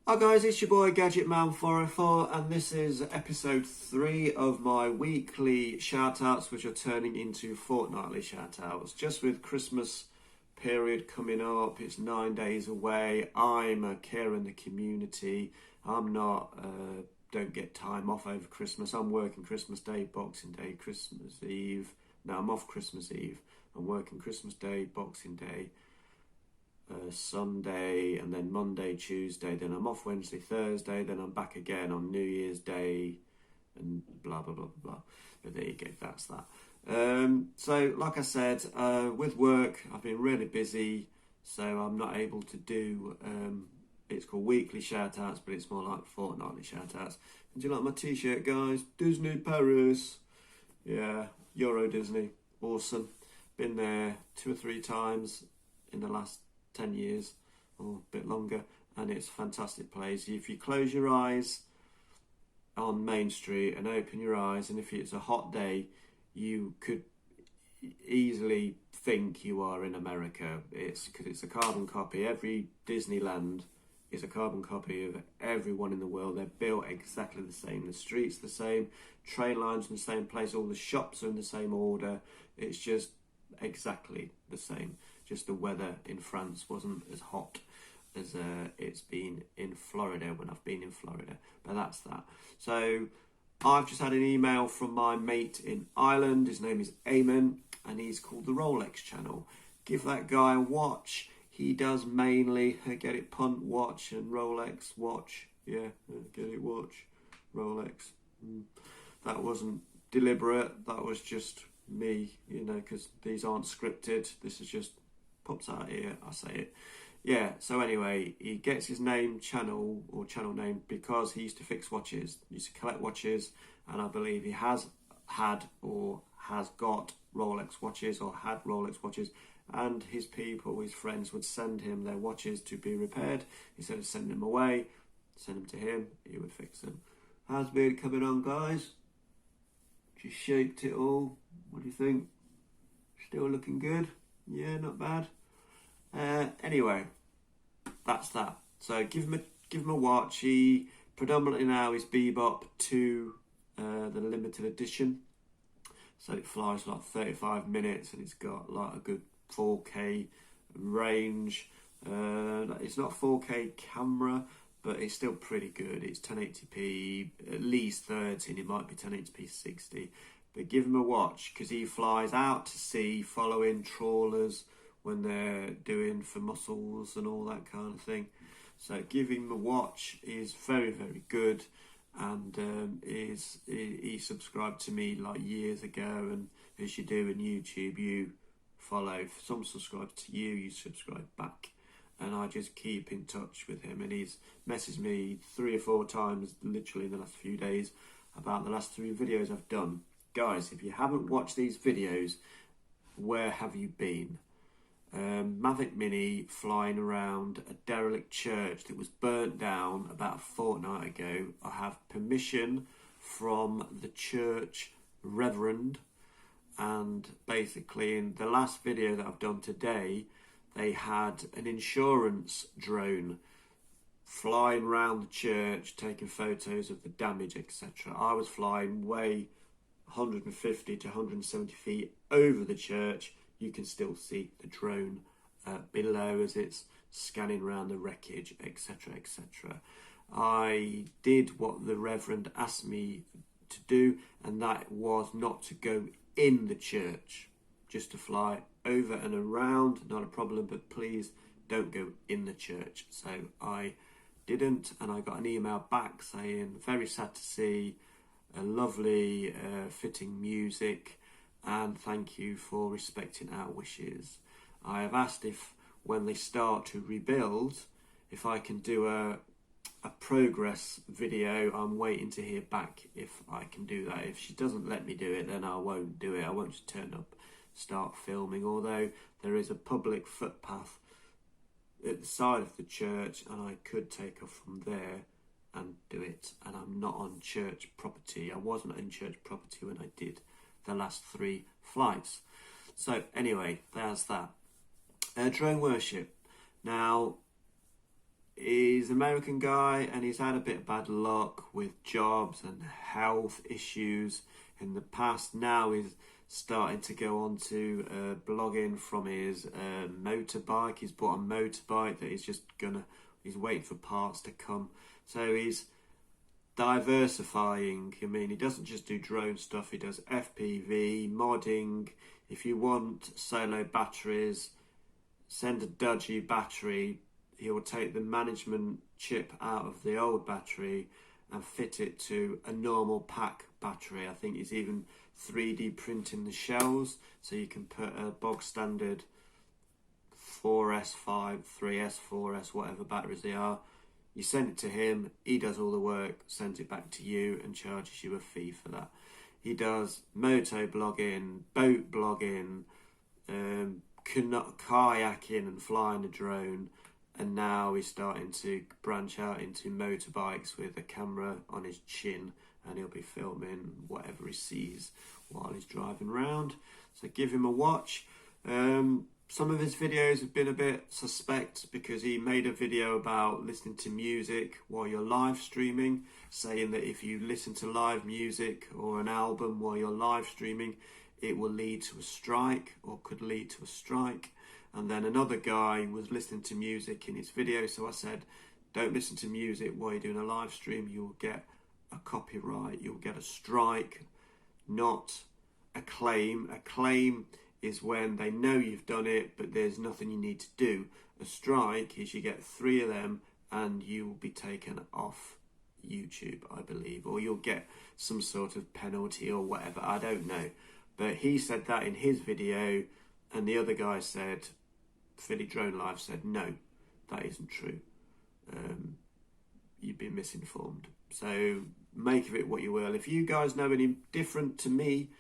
Hi guys, it's your boy Gadget Man 404 and this is episode 3 of my weekly shoutouts, which are turning into fortnightly shoutouts. Just with Christmas period coming up, it's 9 days away. I'm a carer in the community. I'm not, don't get time off over Christmas. I'm working Christmas Day, Boxing Day, Christmas Eve. No, I'm off Christmas Eve. I'm working Christmas Day, Boxing Day, Sunday, and then Monday, Tuesday, then I'm off Wednesday, Thursday, then I'm back again on New Year's Day, and blah blah blah blah. But there you go, that's that. So like I said, with work I've been really busy, so I'm not able to do it's called weekly shoutouts, but it's more like fortnightly shoutouts. And do you like my t-shirt, guys? Disney Paris. Yeah, Euro Disney, awesome. Been there 2 or 3 times in the last 10 years or a bit longer, and it's a fantastic place. If you close your eyes on Main Street and open your eyes, and if it's a hot day, you could easily think you are in America. It's because it's a carbon copy. Every Disneyland is a carbon copy of everyone in the world. They're built exactly the same. The streets the same, train lines in the same place, all the shops are in the same order. It's just exactly the same. Just the weather in France wasn't as hot as it's been in Florida when I've been in Florida. But that's that. So I've just had an email from my mate in Ireland. His name is Eamon, and he's called the Rolex channel. Give that guy a watch. He does mainly get it punt watch and Rolex watch. Yeah, get it watch, Rolex. That wasn't deliberate. That was just me, you know, because these aren't scripted. This is just pops out here, I say it. Yeah, so anyway, he gets his channel name because he used to fix watches. He used to collect watches, and I believe he has had or has got Rolex watches or had Rolex watches, and his people, his friends, would send him their watches to be repaired. Instead of sending them away, send them to him, he would fix them. How's beard coming on, guys? Just shaped it all. What do you think? Still looking good? Yeah, not bad. Anyway, that's that. So give him a watch. He predominantly now is Bebop to the limited edition. So it flies like 35 minutes and it's got like a good 4K range. It's not 4K camera, but it's still pretty good. It's 1080p, at least 30, and it might be 1080p 60. But give him a watch because he flies out to sea following trawlers when they're doing for mussels and all that kind of thing. So give him a watch. Is very, very good, and he subscribed to me like years ago, and as you do in YouTube, you follow. If someone subscribes to you, you subscribe back. And I just keep in touch with him, and he's messaged me 3 or 4 times literally in the last few days about the last 3 videos I've done. Guys, if you haven't watched these videos, where have you been? Mavic Mini flying around a derelict church that was burnt down about a fortnight ago. I have permission from the church reverend, and basically in the last video that I've done today, they had an insurance drone flying around the church, taking photos of the damage, etc. I was flying way 150 to 170 feet over the church. You can still see the drone below as it's scanning around the wreckage, etc, etc. I did what the Reverend asked me to do, and that was not to go in the church, just to fly over and around, not a problem, but please don't go in the church. So I didn't, and I got an email back saying, very sad to see, a lovely fitting music, and thank you for respecting our wishes. I have asked if when they start to rebuild, if I can do a progress video. I'm waiting to hear back if I can do that. If she doesn't let me do it, then I won't do it. I won't just turn up, start filming, although there is a public footpath at the side of the church, and I could take off from there and do it, and I'm not on church property. I wasn't on church property when I did the last 3 flights. So anyway, there's that. Drone worship. Now, he's an American guy, and he's had a bit of bad luck with jobs and health issues in the past. Now he's starting to go on to blogging from his motorbike. He's bought a motorbike that he's waiting for parts to come. So he's diversifying. I mean, he doesn't just do drone stuff, he does FPV, modding. If you want solo batteries, send a dodgy battery, he will take the management chip out of the old battery and fit it to a normal pack battery. I think he's even 3D printing the shells, so you can put a bog standard 4S, 5, 3S, 4S, whatever batteries they are. You send it to him, he does all the work, sends it back to you and charges you a fee for that. He does moto blogging, boat blogging, kayaking and flying a drone, and now he's starting to branch out into motorbikes with a camera on his chin, and he'll be filming whatever he sees while he's driving around. So give him a watch. Some of his videos have been a bit suspect because he made a video about listening to music while you're live streaming, saying that if you listen to live music or an album while you're live streaming, it will lead to a strike or could lead to a strike. And then another guy was listening to music in his video, so I said, don't listen to music while you're doing a live stream, you'll get a copyright, you'll get a strike, not a claim. A claim is when they know you've done it, but there's nothing you need to do. A strike is you get 3 of them and you will be taken off YouTube, I believe, or you'll get some sort of penalty or whatever, I don't know. But he said that in his video, and the other guy said, Philly Drone Live said, no, that isn't true. You've been misinformed. So make of it what you will. If you guys know any different to me,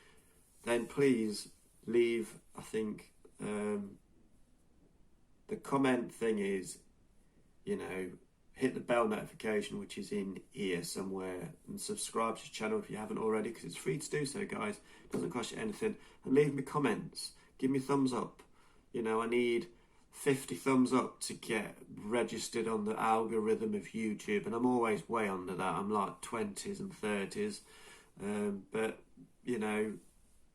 then please leave, I think, the comment thing is, hit the bell notification, which is in here somewhere, and subscribe to the channel if you haven't already, because it's free to do so, guys. It doesn't cost you anything. And leave me comments. Give me thumbs up. I need 50 thumbs up to get registered on the algorithm of YouTube, and I'm always way under that. I'm like 20s and 30s. But,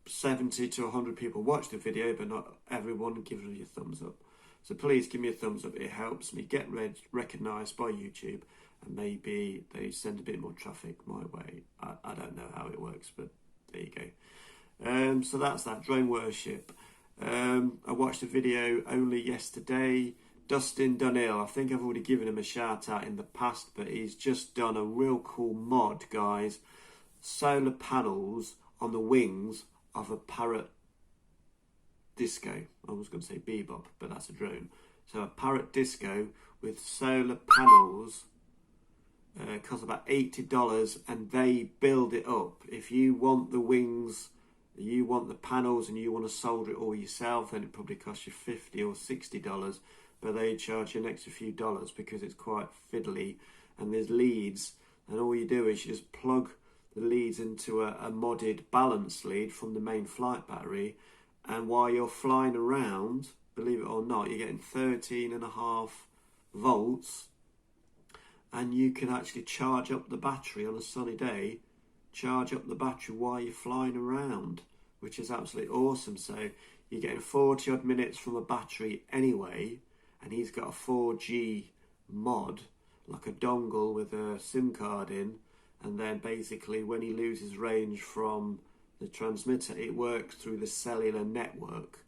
70 to 100 people watch the video, but not everyone gives me a thumbs up. So please give me a thumbs up. It helps me get recognised by YouTube, and maybe they send a bit more traffic my way. I don't know how it works, but there you go. So that's that, drone worship. I watched a video only yesterday. Dustin Dunhill, I think I've already given him a shout out in the past, but he's just done a real cool mod, guys. Solar panels on the wings of a parrot disco. I was going to say bebop, but that's a drone. So a parrot disco with solar panels costs about $80, and they build it up. If you want the wings, you want the panels, and you want to solder it all yourself, then it probably costs you $50 or $60, but they charge you an extra few dollars because it's quite fiddly, and there's leads, and all you do is you just plug the leads into a modded balance lead from the main flight battery, and while you're flying around, believe it or not, you're getting 13.5 volts, and you can actually charge up the battery on a sunny day, charge up the battery while you're flying around, which is absolutely awesome. So you're getting 40 odd minutes from a battery anyway, and he's got a 4G mod, like a dongle with a SIM card in, and then basically when he loses range from the transmitter, it works through the cellular network,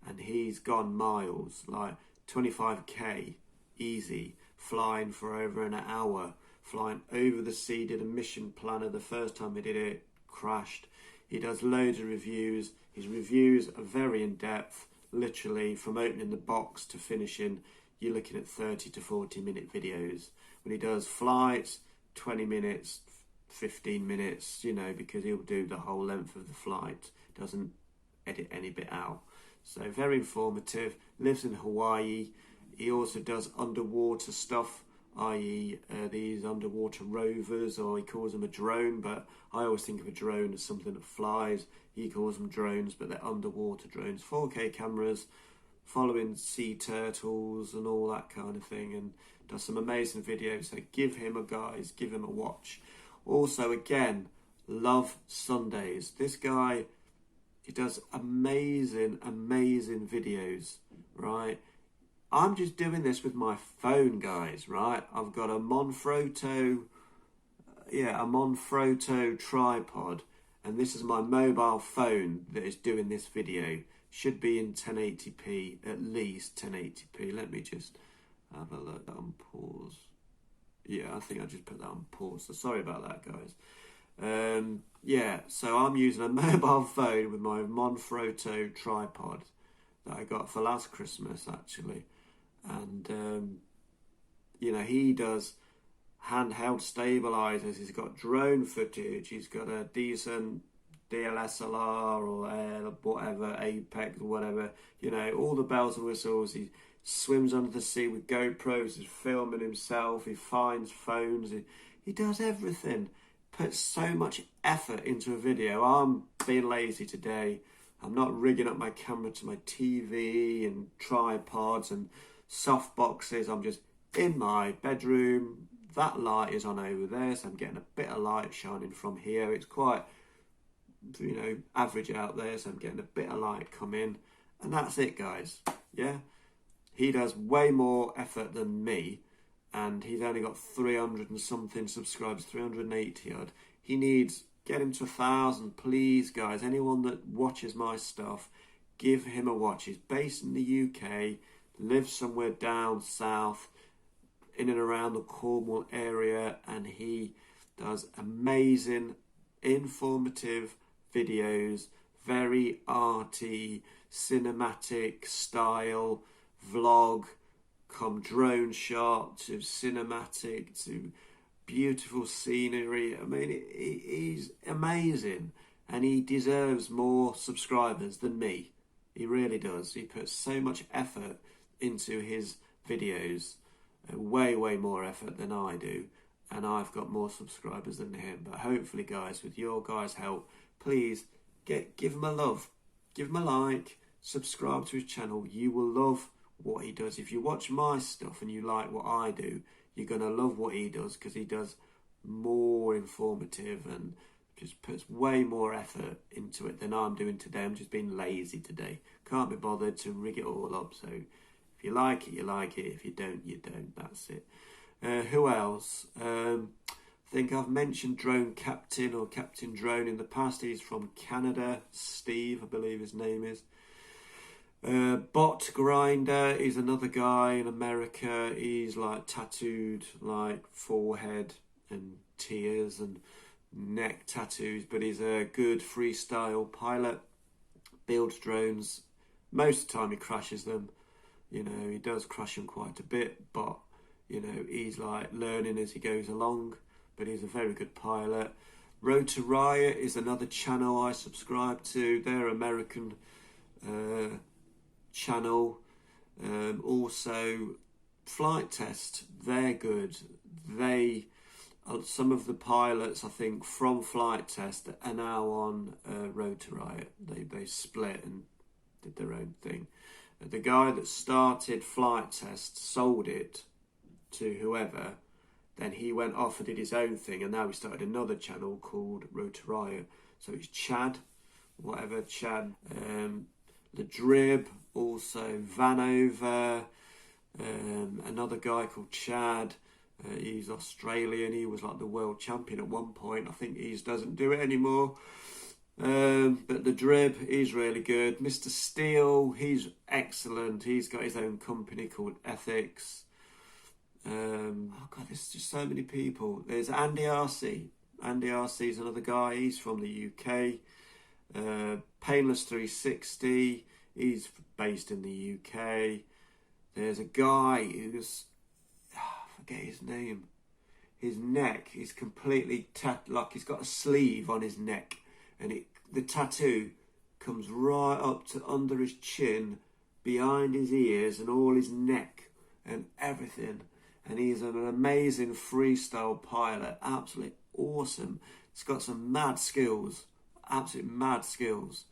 and he's gone miles, like 25k easy, flying for over an hour, flying over the sea. Did a mission planner the first time he did it, crashed. He does loads of reviews. His reviews are very in depth, literally from opening the box to finishing. You're looking at 30 to 40 minute videos. When he does flights, 20 minutes, 15 minutes, because he'll do the whole length of the flight, doesn't edit any bit out. So very informative. Lives in Hawaii. He also does underwater stuff, i.e. These underwater rovers, or he calls them a drone, but I always think of a drone as something that flies. He calls them drones, but they're underwater drones. 4K cameras, following sea turtles and all that kind of thing, and does some amazing videos. So give him a watch. Also, again, love Sundays. This guy, he does amazing videos, right? I'm just doing this with my phone, guys, right? I've got a Manfrotto tripod, and this is my mobile phone that is doing this video. Should be in 1080p, at least 1080p. Let me just have a look on pause. Yeah, I think I just put that on pause. So sorry about that, guys. Yeah, so I'm using a mobile phone with my Manfrotto tripod that I got for last Christmas, actually. And, you know, he does handheld stabilizers. He's got drone footage. He's got a decent DSLR or whatever, Apex or whatever. You know, all the bells and whistles. He swims under the sea with GoPros. He's filming himself. He finds phones. He does everything. Puts so much effort into a video. I'm being lazy today. I'm not rigging up my camera to my TV and tripods and soft boxes. I'm just in my bedroom. That light is on over there, so I'm getting a bit of light shining from here. It's quite, you know, average out there, so I'm getting a bit of light come in. And that's it, guys. Yeah? He does way more effort than me, and he's only got 300 and something subscribers, 380 odd. He needs, get him to 1,000, please, guys. Anyone that watches my stuff, give him a watch. He's based in the UK, lives somewhere down south, in and around the Cornwall area, and he does amazing, informative videos, very arty, cinematic style, vlog, come drone shot to cinematic to beautiful scenery. I mean, he's amazing, and he deserves more subscribers than me. He really does. He puts so much effort into his videos, way more effort than I do, and I've got more subscribers than him. But hopefully, guys, with your guys' help, please give him a love, give him a like, subscribe to his channel. You will love what he does. If you watch my stuff and you like what I do, you're gonna love what he does, because he does more informative and just puts way more effort into it than I'm doing today. I'm just being lazy today. Can't be bothered to rig it all up. So if you like it, you like it. If you don't, you don't. That's it. Who else? I think I've mentioned Drone Captain or Captain Drone in the past. He's from Canada. Steve, I believe his name is. Bot Grinder is another guy in America. He's like tattooed, like forehead and tears and neck tattoos, but he's a good freestyle pilot. Builds drones. Most of the time he crashes them. You know, he does crash them quite a bit, but, you know, he's like learning as he goes along, but he's a very good pilot. Road to Riot is another channel I subscribe to. They're American channel. Also, Flight Test, they're good. Some of the pilots, I think, from Flight Test are now on Road to Riot. They split and did their own thing. The guy that started Flight Test sold it to whoever, then he went off and did his own thing, and now he started another channel called Road to Riot. So it's Chad, the Drib, also Vanover, another guy called Chad. He's Australian. He was like the world champion at one point. I think he doesn't do it anymore. But the Drib, he's really good. Mr. Steele, he's excellent. He's got his own company called Ethics. Oh God, there's just so many people. There's Andy RC. Andy RC is another guy. He's from the UK. Painless 360. He's based in the UK. There's a guy who's, I forget his name. His neck is completely like he's got a sleeve on his neck, and the tattoo comes right up to under his chin, behind his ears, and all his neck and everything. And he's an amazing freestyle pilot, absolutely awesome. He's got some mad skills, absolute mad skills.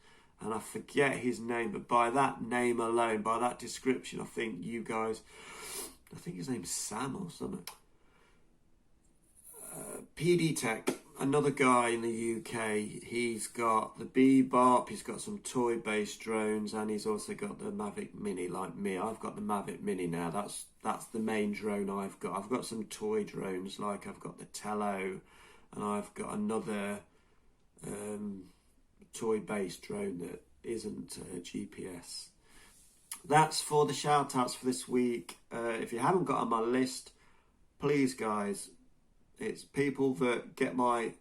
and I forget his name, but by that name alone, by that description, I think you guys, I think his name's Sam or something. PD Tech, another guy in the UK. He's got the Bebop, he's got some toy-based drones, and he's also got the Mavic Mini like me. I've got the Mavic Mini now. That's the main drone I've got. I've got some toy drones, like I've got the Tello, and I've got another toy-based drone that isn't GPS. That's for the shout-outs for this week. If you haven't got on my list, please, guys, it's people that get my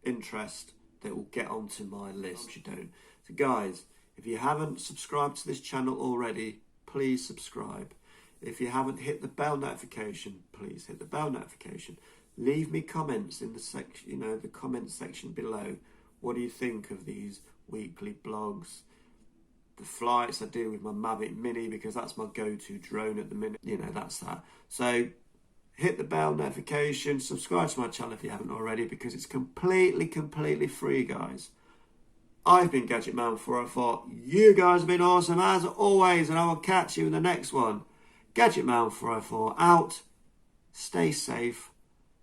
interest that will get onto my list. You don't. So, guys, if you haven't subscribed to this channel already, please subscribe. If you haven't hit the bell notification, please hit the bell notification. Leave me comments in the section, the comment section below. What do you think of these weekly blogs? The flights I do with my Mavic Mini, because that's my go-to drone at the minute. That's that. So hit the bell notification, subscribe to my channel if you haven't already, because it's completely free, guys. I've been Gadget Man 404. You guys have been awesome as always, and I will catch you in the next one. Gadget Man 404 out. Stay safe,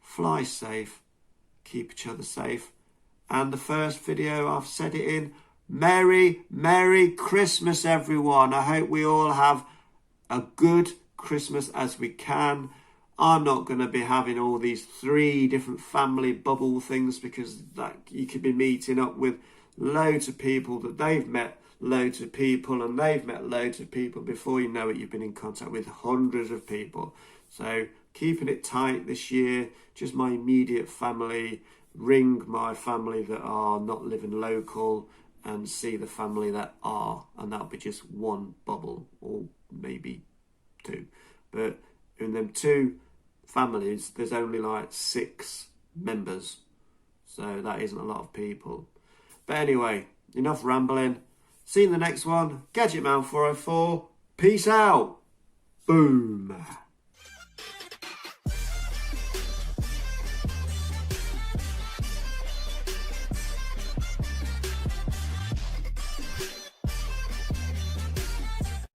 fly safe, keep each other safe. And the first video I've said it in, Merry Christmas, everyone. I hope we all have a good Christmas as we can. I'm not going to be having all these 3 different family bubble things, because that you could be meeting up with loads of people that they've met loads of people, and they've met loads of people. Before you know it, you've been in contact with hundreds of people. So keeping it tight this year, just my immediate family, ring my family that are not living local, and see the family that are, and that'll be just 1 bubble, or maybe 2. But in them 2 families, there's only like 6 members, so that isn't a lot of people. But anyway, enough rambling. See you in the next one. Gadget Man 404. Peace out. Boom.